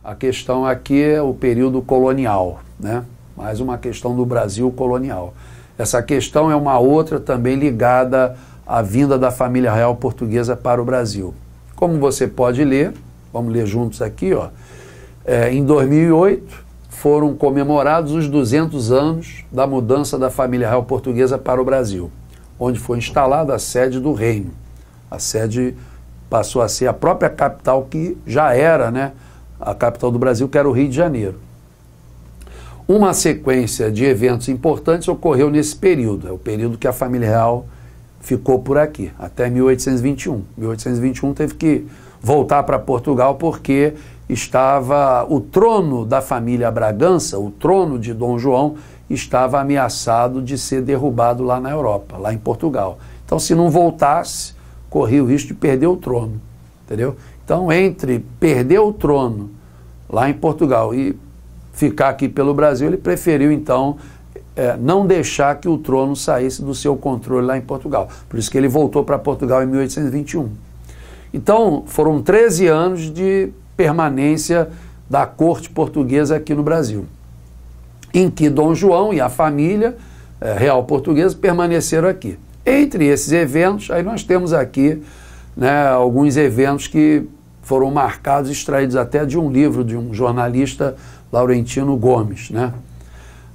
A questão aqui é o período colonial, né? Mais uma questão do Brasil colonial. Essa questão é uma outra também ligada à vinda da família real portuguesa para o Brasil. Como você pode ler, vamos ler juntos aqui, ó. Em 2008 foram comemorados os 200 anos da mudança da família real portuguesa para o Brasil, onde foi instalada a sede do reino. A sede passou a ser a própria capital que já era, né, a capital do Brasil, que era o Rio de Janeiro. Uma sequência de eventos importantes ocorreu nesse período, é o período que a família real ficou por aqui, até 1821. 1821 teve que voltar para Portugal porque estava o trono da família Bragança, o trono de Dom João, estava ameaçado de ser derrubado lá na Europa, lá em Portugal. Então, se não voltasse, corria o risco de perder o trono, entendeu? Então, entre perder o trono lá em Portugal e ficar aqui pelo Brasil, ele preferiu, então, não deixar que o trono saísse do seu controle lá em Portugal. Por isso que ele voltou para Portugal em 1821. Então, foram 13 anos de permanência da corte portuguesa aqui no Brasil, em que Dom João e a família real portuguesa permaneceram aqui. Entre esses eventos, aí nós temos aqui, né, alguns eventos que foram marcados, extraídos até de um livro de um jornalista, Laurentino Gomes, né?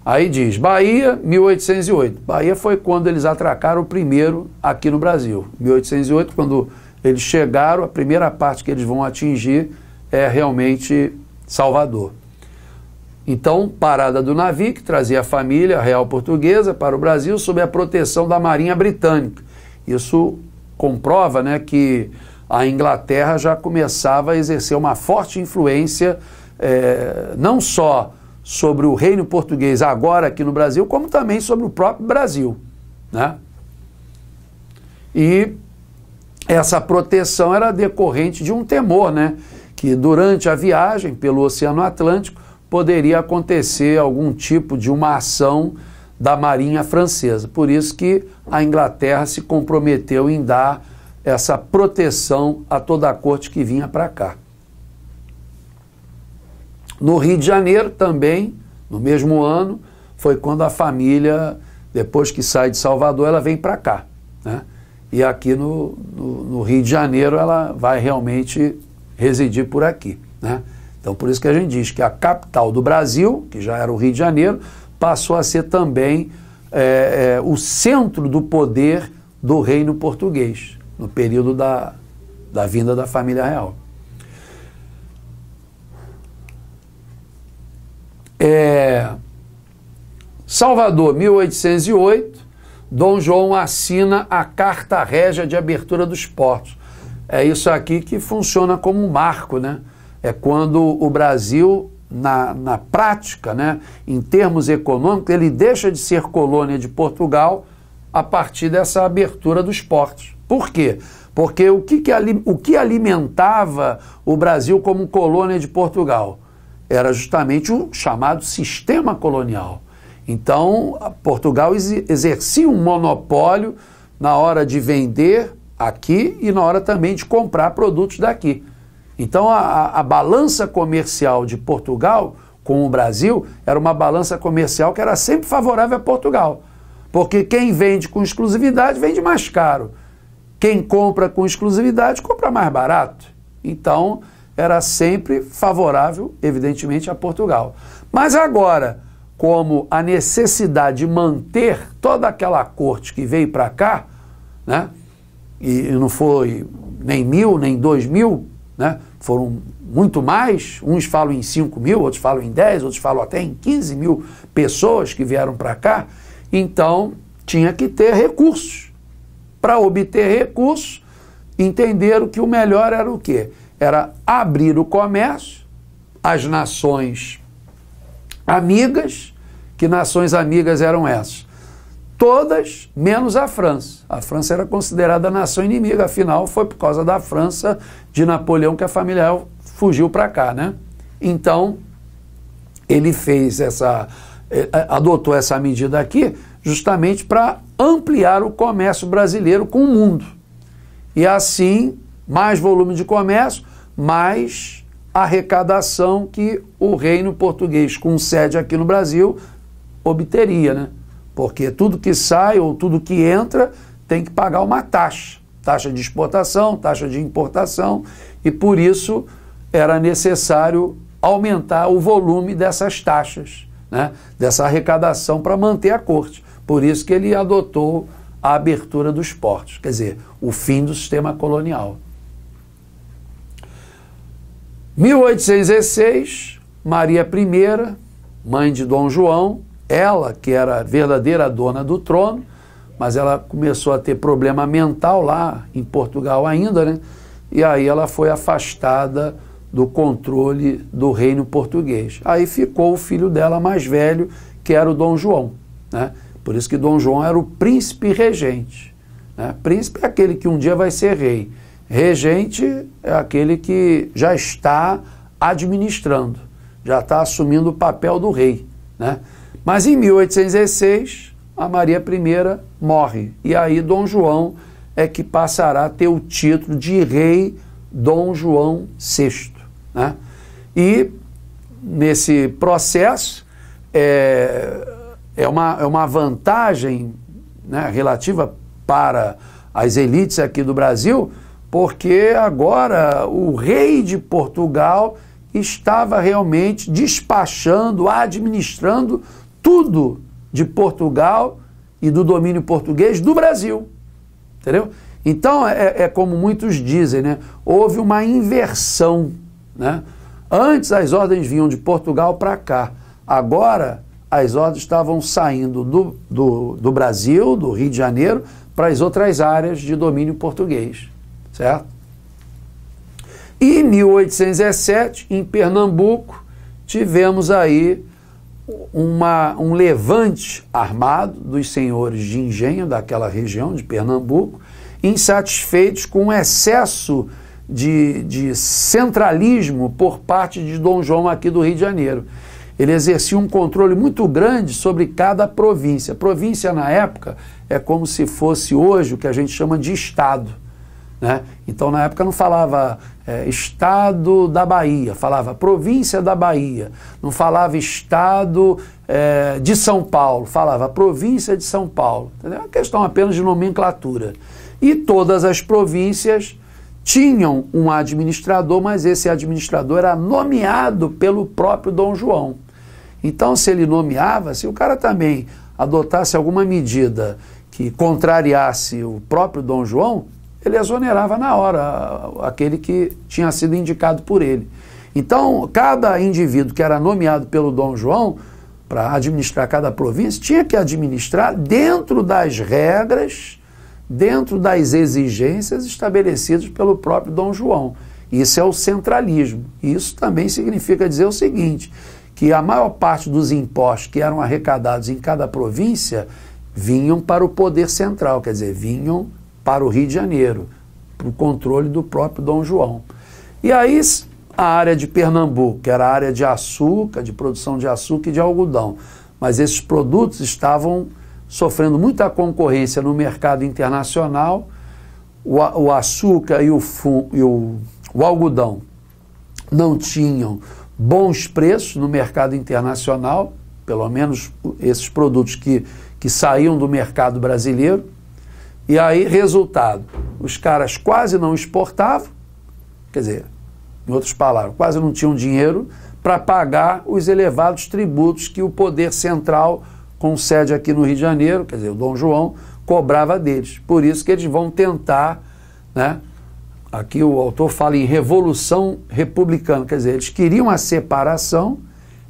Aí diz, Bahia, 1808. Bahia foi quando eles atracaram o primeiro aqui no Brasil. 1808, quando eles chegaram, a primeira parte que eles vão atingir é realmente Salvador. Então, parada do navio que trazia a família real portuguesa para o Brasil sob a proteção da Marinha Britânica. Isso comprova, né, que a Inglaterra já começava a exercer uma forte influência, não só sobre o reino português agora aqui no Brasil, como também sobre o próprio Brasil, né? E essa proteção era decorrente de um temor, né, que durante a viagem pelo Oceano Atlântico poderia acontecer algum tipo de uma ação da Marinha Francesa. Por isso que a Inglaterra se comprometeu em dar essa proteção a toda a corte que vinha para cá. No Rio de Janeiro também, no mesmo ano, foi quando a família, depois que sai de Salvador, ela vem para cá, né? E aqui no Rio de Janeiro ela vai realmente residir por aqui, né? Então por isso que a gente diz que a capital do Brasil, que já era o Rio de Janeiro, passou a ser também o centro do poder do reino português, no período da vinda da família real. Salvador, 1808, Dom João assina a Carta Régia de Abertura dos Portos. É isso aqui que funciona como um marco, né? É quando o Brasil, na prática, né, em termos econômicos, ele deixa de ser colônia de Portugal a partir dessa abertura dos portos. Por quê? Porque o que alimentava o Brasil como colônia de Portugal era justamente o chamado sistema colonial. Então, Portugal exercia um monopólio na hora de vender aqui e na hora também de comprar produtos daqui. Então, a balança comercial de Portugal com o Brasil era uma balança comercial que era sempre favorável a Portugal. Porque quem vende com exclusividade vende mais caro. Quem compra com exclusividade compra mais barato. Então, era sempre favorável, evidentemente, a Portugal. Mas agora, como a necessidade de manter toda aquela corte que veio para cá, né, e não foi nem 1.000, nem 2.000, né, foram muito mais, uns falam em 5.000, outros falam em 10, outros falam até em 15.000 pessoas que vieram para cá, então tinha que ter recursos. Para obter recursos, entenderam que o melhor era o quê? Era abrir o comércio, as nações amigas. Que nações amigas eram essas? Todas, menos a França. A França era considerada a nação inimiga, afinal foi por causa da França, de Napoleão, que a família real fugiu para cá, né? Então, ele adotou essa medida aqui justamente para ampliar o comércio brasileiro com o mundo. E assim, mais volume de comércio, mais arrecadação que o reino português, com sede aqui no Brasil, obteria, né? Porque tudo que sai ou tudo que entra tem que pagar uma taxa. Taxa de exportação, taxa de importação, e por isso era necessário aumentar o volume dessas taxas, né? Dessa arrecadação para manter a corte. Por isso que ele adotou a abertura dos portos, quer dizer, o fim do sistema colonial. 1816, Maria I, mãe de Dom João, ela que era a verdadeira dona do trono, mas ela começou a ter problema mental lá em Portugal ainda, né? E aí ela foi afastada do controle do reino português. Aí ficou o filho dela mais velho, que era o Dom João, né? Por isso que Dom João era o príncipe regente, né? Príncipe é aquele que um dia vai ser rei. Regente é aquele que já está administrando, já está assumindo o papel do rei, né? Mas em 1816, a Maria I morre. E aí Dom João é que passará a ter o título de rei Dom João VI, né? E nesse processo é uma vantagem, né, relativa para as elites aqui do Brasil, porque agora o rei de Portugal estava realmente despachando, administrando tudo de Portugal e do domínio português do Brasil, entendeu? Então é como muitos dizem, né? Houve uma inversão, né? Antes as ordens vinham de Portugal para cá, agora as ordens estavam saindo do Brasil, do Rio de Janeiro, para as outras áreas de domínio português, certo? E em 1817, em Pernambuco, tivemos aí um levante armado dos senhores de engenho daquela região de Pernambuco, insatisfeitos com o excesso de centralismo por parte de Dom João aqui do Rio de Janeiro. Ele exercia um controle muito grande sobre cada província. Província, na época, é como se fosse hoje o que a gente chama de estado, né? Então, na época, não falava estado da Bahia, falava província da Bahia. Não falava estado de São Paulo, falava província de São Paulo. Entendeu? É uma questão apenas de nomenclatura. E todas as províncias tinham um administrador, mas esse administrador era nomeado pelo próprio Dom João. Então, se ele nomeava, se o cara também adotasse alguma medida que contrariasse o próprio Dom João, ele exonerava na hora aquele que tinha sido indicado por ele. Então, cada indivíduo que era nomeado pelo Dom João para administrar cada província tinha que administrar dentro das regras, dentro das exigências estabelecidas pelo próprio Dom João. Isso é o centralismo. Isso também significa dizer o seguinte, que a maior parte dos impostos que eram arrecadados em cada província vinham para o poder central, quer dizer, vinham para o Rio de Janeiro, para o controle do próprio Dom João. E aí a área de Pernambuco, que era a área de açúcar, de produção de açúcar e de algodão, mas esses produtos estavam sofrendo muita concorrência no mercado internacional, o açúcar e o algodão não tinham bons preços no mercado internacional, pelo menos esses produtos que saíam do mercado brasileiro. E aí, resultado, os caras quase não exportavam, quer dizer, em outras palavras, quase não tinham dinheiro para pagar os elevados tributos que o poder central, com sede aqui no Rio de Janeiro, quer dizer, o Dom João, cobrava deles. Por isso que eles vão tentar, né? Aqui o autor fala em revolução republicana, quer dizer, eles queriam a separação,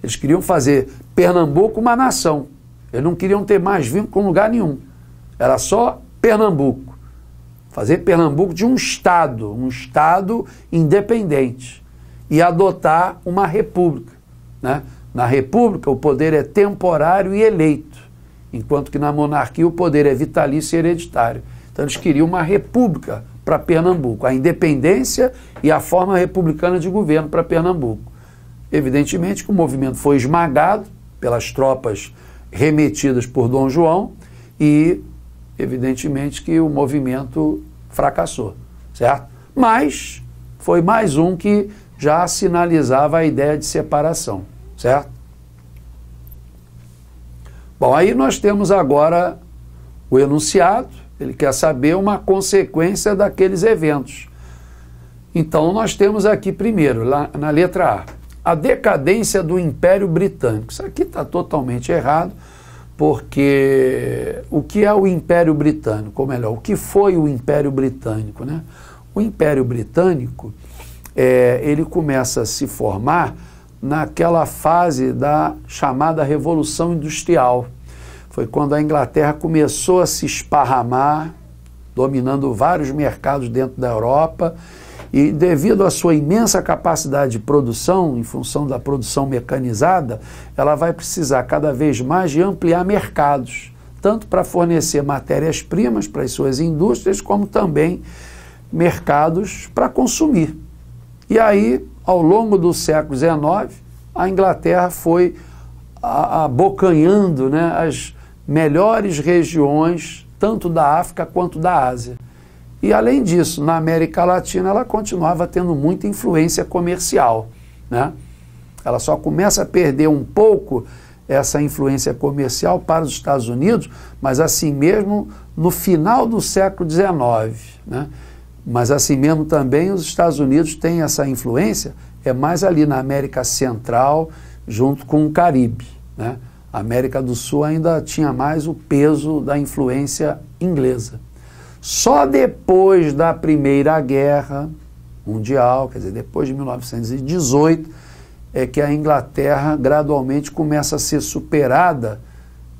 eles queriam fazer Pernambuco uma nação. Eles não queriam ter mais vínculo com lugar nenhum. Era só Pernambuco. Fazer Pernambuco de um estado independente e adotar uma república, né? Na república o poder é temporário e eleito, enquanto que na monarquia o poder é vitalício e hereditário. Então eles queriam uma república para Pernambuco, a independência e a forma republicana de governo para Pernambuco. Evidentemente que o movimento foi esmagado pelas tropas remetidas por Dom João e evidentemente que o movimento fracassou, certo? Mas foi mais um que já sinalizava a ideia de separação, certo? Bom, aí nós temos agora o enunciado, ele quer saber uma consequência daqueles eventos. Então nós temos aqui primeiro, lá na letra A decadência do Império Britânico. Isso aqui está totalmente errado, porque o que é o Império Britânico? Ou melhor, o que foi o Império Britânico, né? O Império Britânico, ele começa a se formar naquela fase da chamada Revolução Industrial. Foi quando a Inglaterra começou a se esparramar, dominando vários mercados dentro da Europa, e devido à sua imensa capacidade de produção, em função da produção mecanizada, ela vai precisar cada vez mais de ampliar mercados, tanto para fornecer matérias-primas para as suas indústrias, como também mercados para consumir. E aí, ao longo do século XIX, a Inglaterra foi abocanhando, né, as melhores regiões, tanto da África quanto da Ásia. E, além disso, na América Latina, ela continuava tendo muita influência comercial, né? Ela só começa a perder um pouco essa influência comercial para os Estados Unidos, mas assim mesmo no final do século XIX, né? Mas assim mesmo também os Estados Unidos têm essa influência, é mais ali na América Central, junto com o Caribe, né? A América do Sul ainda tinha mais o peso da influência inglesa. Só depois da Primeira Guerra Mundial, quer dizer, depois de 1918, é que a Inglaterra gradualmente começa a ser superada,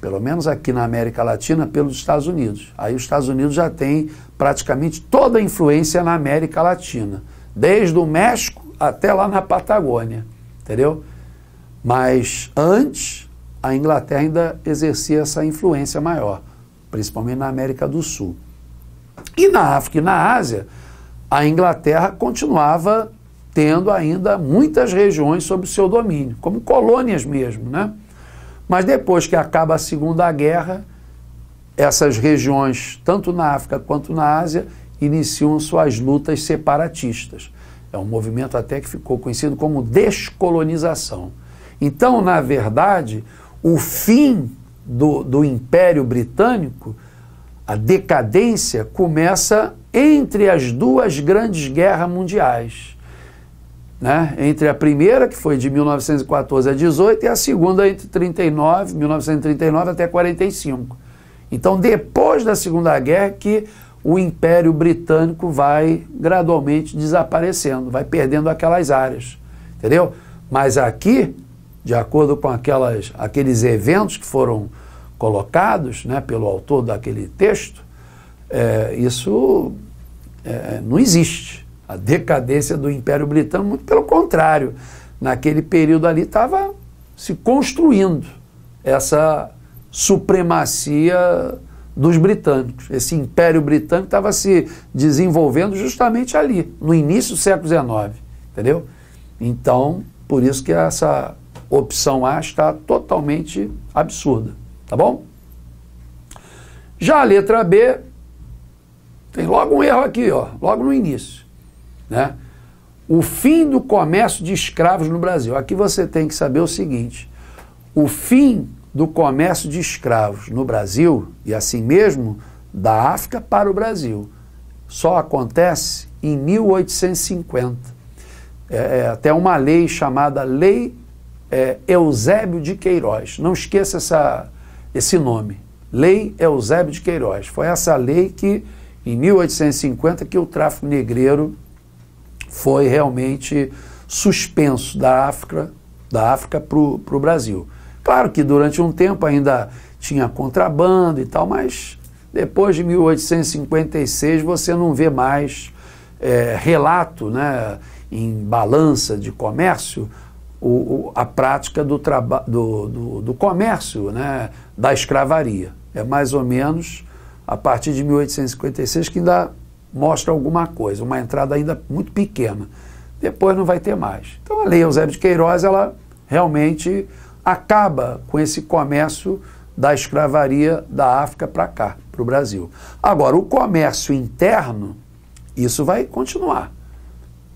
pelo menos aqui na América Latina, pelos Estados Unidos. Aí os Estados Unidos já têm praticamente toda a influência na América Latina, desde o México até lá na Patagônia, entendeu? Mas antes, a Inglaterra ainda exercia essa influência maior, principalmente na América do Sul. E na África e na Ásia, a Inglaterra continuava tendo ainda muitas regiões sob o seu domínio, como colônias mesmo, né? Mas depois que acaba a Segunda Guerra, essas regiões, tanto na África quanto na Ásia, iniciam suas lutas separatistas. É um movimento até que ficou conhecido como descolonização. Então, na verdade, o fim do Império Britânico, a decadência, começa entre as duas grandes guerras mundiais, né? Entre a primeira, que foi de 1914 a 18, e a segunda entre 1939 até 45. Então, depois da Segunda Guerra, que o Império Britânico vai gradualmente desaparecendo, vai perdendo aquelas áreas, entendeu? Mas aqui, de acordo com aqueles eventos que foram colocados, né, pelo autor daquele texto, isso não existe. A decadência do Império Britânico, muito pelo contrário, naquele período ali estava se construindo essa supremacia dos britânicos. Esse Império Britânico estava se desenvolvendo justamente ali, no início do século XIX, entendeu? Então, por isso que essa opção A está totalmente absurda. Tá bom? Já a letra B, tem logo um erro aqui, ó, logo no início, né? O fim do comércio de escravos no Brasil. Aqui você tem que saber o seguinte: o fim do comércio de escravos no Brasil, e assim mesmo da África para o Brasil, só acontece em 1850. Até uma lei chamada Lei Eusébio de Queiroz. Não esqueça esse nome, Lei Eusébio de Queiroz. Foi essa lei que, em 1850, que o tráfico negreiro foi realmente suspenso da África para o Brasil. Claro que durante um tempo ainda tinha contrabando e tal, mas depois de 1856 você não vê mais relato, né, em balança de comércio, a prática do comércio, né, da escravaria. É mais ou menos a partir de 1856 que ainda mostra alguma coisa, uma entrada ainda muito pequena. Depois não vai ter mais. Então a Lei Eusébio de Queiroz, ela realmente acaba com esse comércio da escravaria da África para cá, para o Brasil. Agora, o comércio interno, isso vai continuar,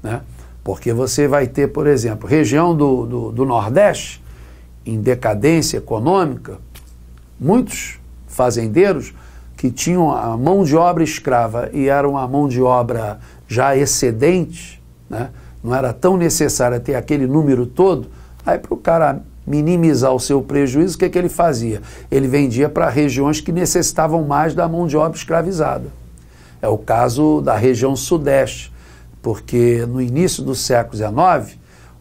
né? Porque você vai ter, por exemplo, região do Nordeste, em decadência econômica, muitos fazendeiros que tinham a mão de obra escrava e era uma mão de obra já excedente, né? Não era tão necessário ter aquele número todo, aí para o cara minimizar o seu prejuízo, o que ele fazia? Ele vendia para regiões que necessitavam mais da mão de obra escravizada. É o caso da região Sudeste, porque no início do século XIX,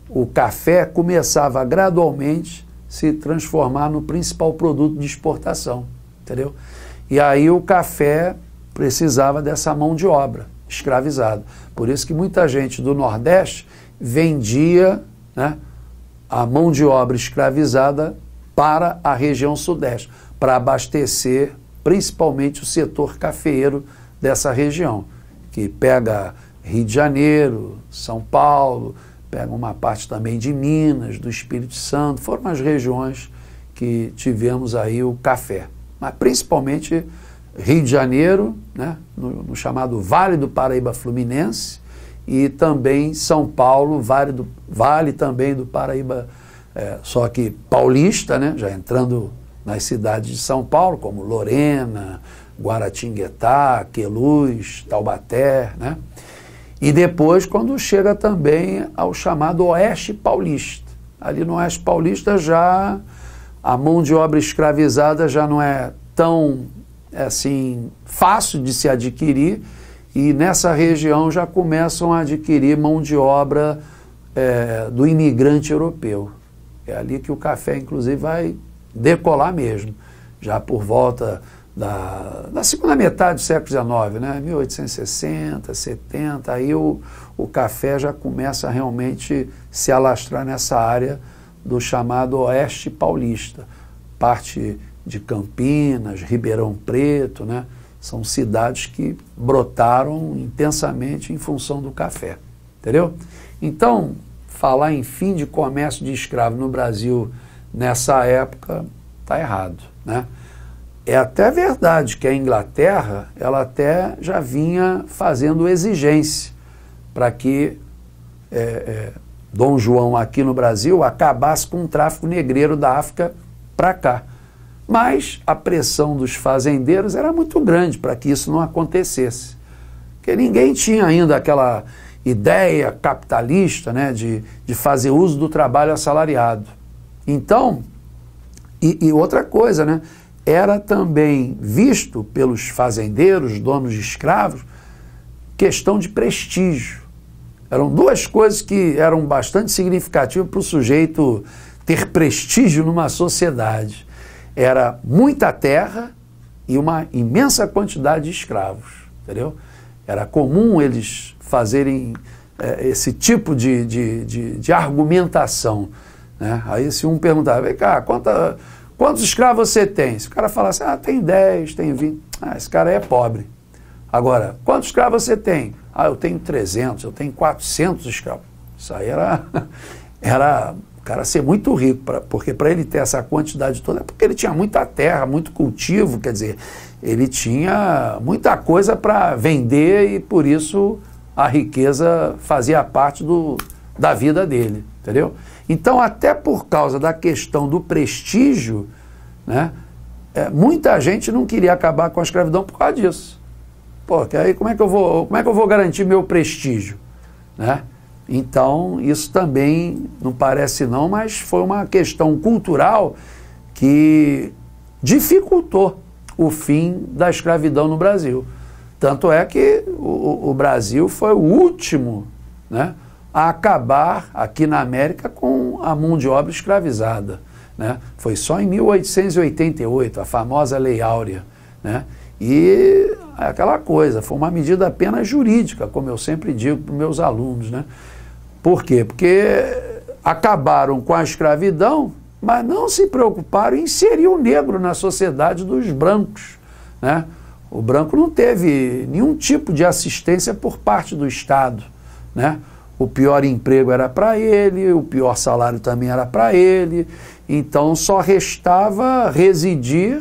o café começava a gradualmente se transformar no principal produto de exportação, entendeu? E aí o café precisava dessa mão de obra escravizada. Por isso que muita gente do Nordeste vendia, né, a mão de obra escravizada para a região Sudeste, para abastecer principalmente o setor cafeeiro dessa região, que pega Rio de Janeiro, São Paulo, pega uma parte também de Minas, do Espírito Santo, foram as regiões que tivemos aí o café. Mas principalmente Rio de Janeiro, né, no chamado Vale do Paraíba Fluminense, e também São Paulo, Vale também do Paraíba, só que paulista, né, já entrando nas cidades de São Paulo, como Lorena, Guaratinguetá, Queluz, Taubaté, né? E depois quando chega também ao chamado Oeste Paulista. Ali no Oeste Paulista já a mão de obra escravizada já não é tão assim fácil de se adquirir, e nessa região já começam a adquirir mão de obra do imigrante europeu. É ali que o café, inclusive, vai decolar mesmo, já por volta da segunda metade do século XIX, né? 1860, 70, aí o café já começa a realmente se alastrar nessa área do chamado Oeste Paulista, parte de Campinas, Ribeirão Preto, né? São cidades que brotaram intensamente em função do café, entendeu? Então, falar em fim de comércio de escravo no Brasil nessa época está errado, né? É até verdade que a Inglaterra, ela até já vinha fazendo exigência para que Dom João aqui no Brasil acabasse com o tráfico negreiro da África para cá. Mas a pressão dos fazendeiros era muito grande para que isso não acontecesse. Porque ninguém tinha ainda aquela ideia capitalista, né, de fazer uso do trabalho assalariado. Então, e outra coisa, né, era também visto pelos fazendeiros, donos de escravos, questão de prestígio. Eram duas coisas que eram bastante significativas para o sujeito ter prestígio numa sociedade. Era muita terra e uma imensa quantidade de escravos, entendeu? Era comum eles fazerem esse tipo de argumentação, né? Aí se um perguntava, vem cá, quantos escravos você tem? Se o cara falasse, tem 10, tem 20, esse cara é pobre. Agora, quantos escravos você tem? Eu tenho 300, eu tenho 400 escravos. Isso aí era o cara ser muito rico, porque para ele ter essa quantidade toda, é porque ele tinha muita terra, muito cultivo, quer dizer, ele tinha muita coisa para vender e por isso a riqueza fazia parte da vida dele, entendeu? Então, até por causa da questão do prestígio, né, muita gente não queria acabar com a escravidão por causa disso. Porque aí como é que eu vou garantir meu prestígio, né? Então, isso também não parece não, mas foi uma questão cultural que dificultou o fim da escravidão no Brasil. Tanto é que o Brasil foi o último, né, a acabar aqui na América com a mão de obra escravizada, né? Foi só em 1888, a famosa Lei Áurea, né? E aquela coisa, foi uma medida apenas jurídica, como eu sempre digo para os meus alunos, né? Por quê? Porque acabaram com a escravidão, mas não se preocuparam em inserir o negro na sociedade dos brancos, né? O branco não teve nenhum tipo de assistência por parte do Estado, né? O pior emprego era para ele, o pior salário também era para ele, então só restava residir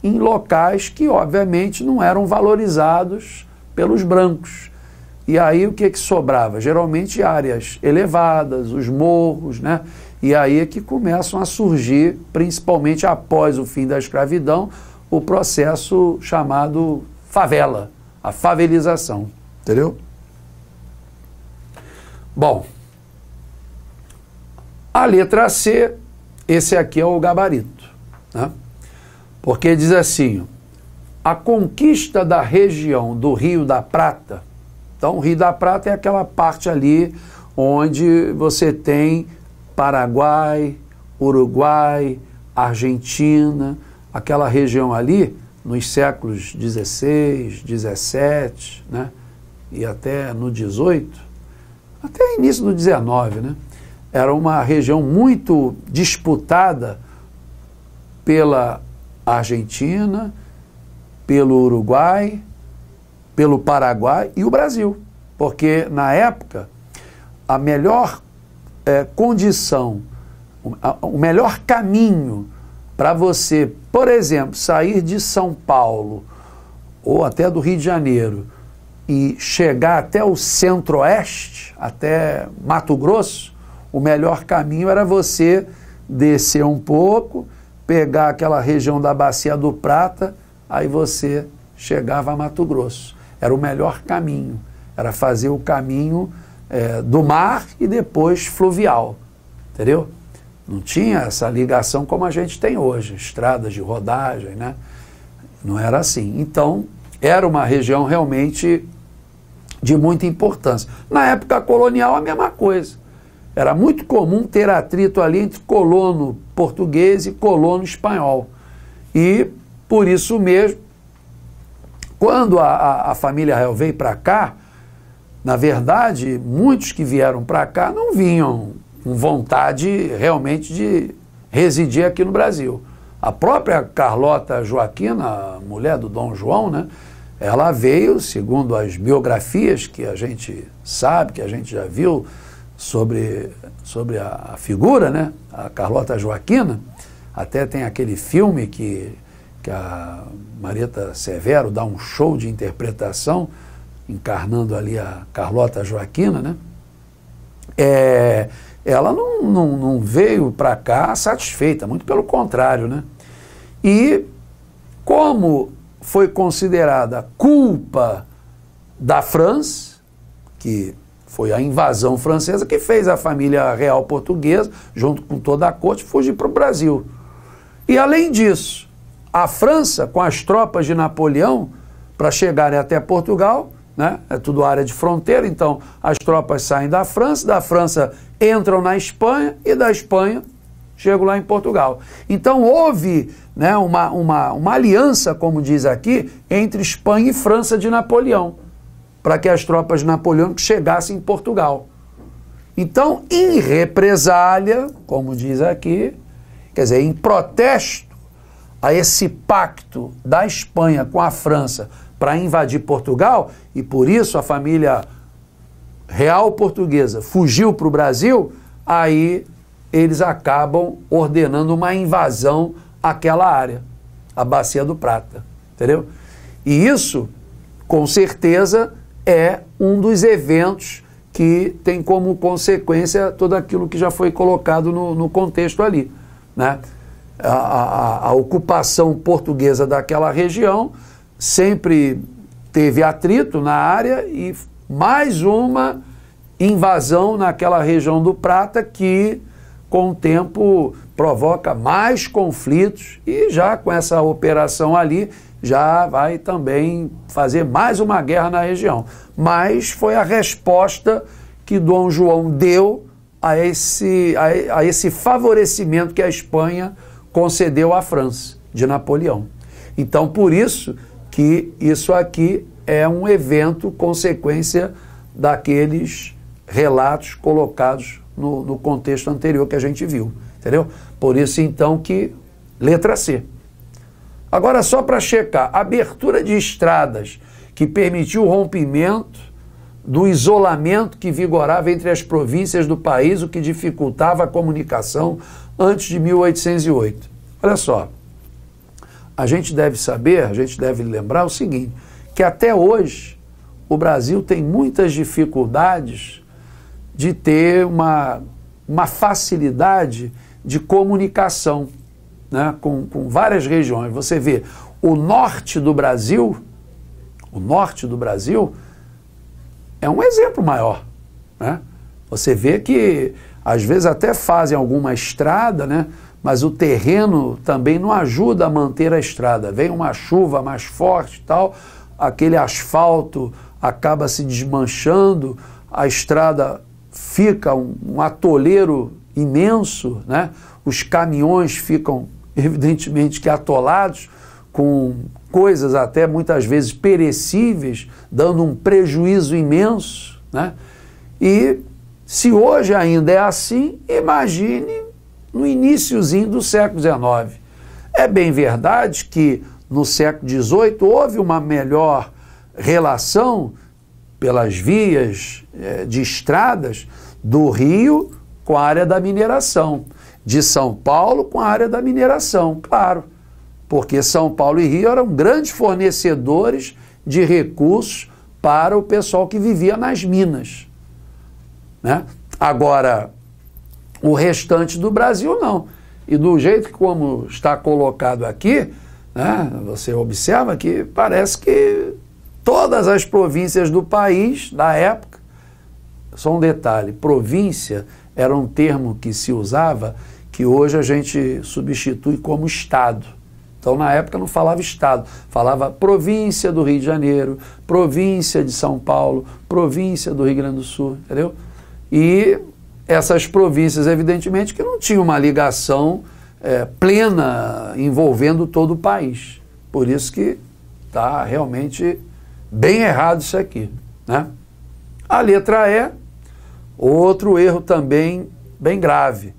em locais que obviamente não eram valorizados pelos brancos. E aí o que sobrava? Geralmente áreas elevadas, os morros, né? E aí é que começam a surgir, principalmente após o fim da escravidão, o processo chamado favela, a favelização, entendeu? Bom, a letra C, esse aqui é o gabarito, né? Porque diz assim, a conquista da região do Rio da Prata. Então, o Rio da Prata é aquela parte ali onde você tem Paraguai, Uruguai, Argentina, aquela região ali, nos séculos XVI, XVII, né? E até no XVIII, até início do XIX, né? Era uma região muito disputada pela Argentina, pelo Uruguai, pelo Paraguai e o Brasil. Porque, na época, a melhor condição, o melhor caminho para você, por exemplo, sair de São Paulo ou até do Rio de Janeiro e chegar até o centro-oeste, até Mato Grosso, o melhor caminho era você descer um pouco, pegar aquela região da Bacia do Prata, aí você chegava a Mato Grosso. Era o melhor caminho, era fazer o caminho do mar e depois fluvial, entendeu? Não tinha essa ligação como a gente tem hoje, estradas de rodagem, né? Não era assim. Então, era uma região realmente de muita importância. Na época colonial, a mesma coisa. Era muito comum ter atrito ali entre colono português e colono espanhol. E, por isso mesmo, quando a família real veio para cá, na verdade, muitos que vieram para cá não vinham com vontade realmente de residir aqui no Brasil. A própria Carlota Joaquina, a mulher do Dom João, né, ela veio, segundo as biografias que a gente sabe, que a gente já viu sobre a figura, né, a Carlota Joaquina, até tem aquele filme que a Marieta Severo dá um show de interpretação, encarnando ali a Carlota Joaquina, né? Ela não veio para cá satisfeita, muito pelo contrário, né? E como foi considerada culpa da França, que foi a invasão francesa que fez a família real portuguesa, junto com toda a corte, fugir para o Brasil. E além disso, a França, com as tropas de Napoleão, para chegarem até Portugal, né? É tudo área de fronteira, então as tropas saem da França entram na Espanha e da Espanha chegam lá em Portugal. Então houve, né, uma aliança, como diz aqui, entre Espanha e França de Napoleão, para que as tropas de Napoleão chegassem em Portugal. Então, em represália, como diz aqui, quer dizer, em protesto a esse pacto da Espanha com a França para invadir Portugal, e por isso a família real portuguesa fugiu para o Brasil, aí eles acabam ordenando uma invasão àquela área, a Bacia do Prata, entendeu? E isso, com certeza, é um dos eventos que tem como consequência tudo aquilo que já foi colocado no contexto ali, né? A ocupação portuguesa daquela região sempre teve atrito na área e mais uma invasão naquela região do Prata que, com o tempo, provoca mais conflitos e já com essa operação ali já vai também fazer mais uma guerra na região. Mas foi a resposta que Dom João deu a esse favorecimento que a Espanha concedeu à França, de Napoleão. Então, por isso que isso aqui é um evento, consequência daqueles relatos colocados no contexto anterior que a gente viu, entendeu? Por isso, então, que letra C. Agora, só para checar, abertura de estradas que permitiu o rompimento do isolamento que vigorava entre as províncias do país, o que dificultava a comunicação antes de 1808. Olha só, a gente deve saber, a gente deve lembrar o seguinte, que até hoje o Brasil tem muitas dificuldades de ter uma facilidade de comunicação, né, com várias regiões. Você vê, o norte do Brasil é um exemplo maior, né? Você vê que às vezes até fazem alguma estrada, né, mas o terreno também não ajuda a manter a estrada. Vem uma chuva mais forte e tal, aquele asfalto acaba se desmanchando, a estrada fica um atoleiro imenso, né? Os caminhões ficam evidentemente que atolados, com coisas até muitas vezes perecíveis, dando um prejuízo imenso, né? E se hoje ainda é assim, imagine no iniciozinho do século XIX. É bem verdade que no século XVIII houve uma melhor relação pelas vias de estradas do Rio com a área da mineração, de São Paulo com a área da mineração, claro, porque São Paulo e Rio eram grandes fornecedores de recursos para o pessoal que vivia nas minas, né? Agora, o restante do Brasil não. E do jeito que como está colocado aqui, né, você observa que parece que todas as províncias do país, da época, só um detalhe, província era um termo que se usava, que hoje a gente substitui como estado. Então, na época não falava estado, falava província do Rio de Janeiro, província de São Paulo, província do Rio Grande do Sul, entendeu? E essas províncias, evidentemente, que não tinham uma ligação plena envolvendo todo o país. Por isso que está realmente bem errado isso aqui, né? A letra E, outro erro também bem grave,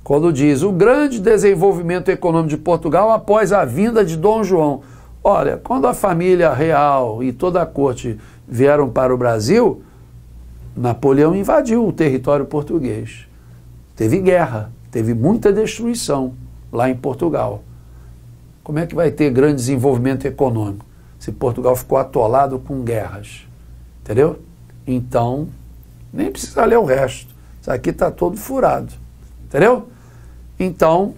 quando diz o grande desenvolvimento econômico de Portugal após a vinda de Dom João. Olha, quando a família real e toda a corte vieram para o Brasil, Napoleão invadiu o território português. Teve guerra, teve muita destruição lá em Portugal. Como é que vai ter grande desenvolvimento econômico se Portugal ficou atolado com guerras? Entendeu? Então, nem precisa ler o resto. Isso aqui está todo furado. Entendeu? Então,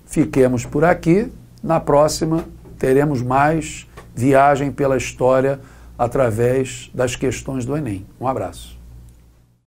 fiquemos por aqui. Na próxima, teremos mais viagem pela história através das questões do Enem. Um abraço.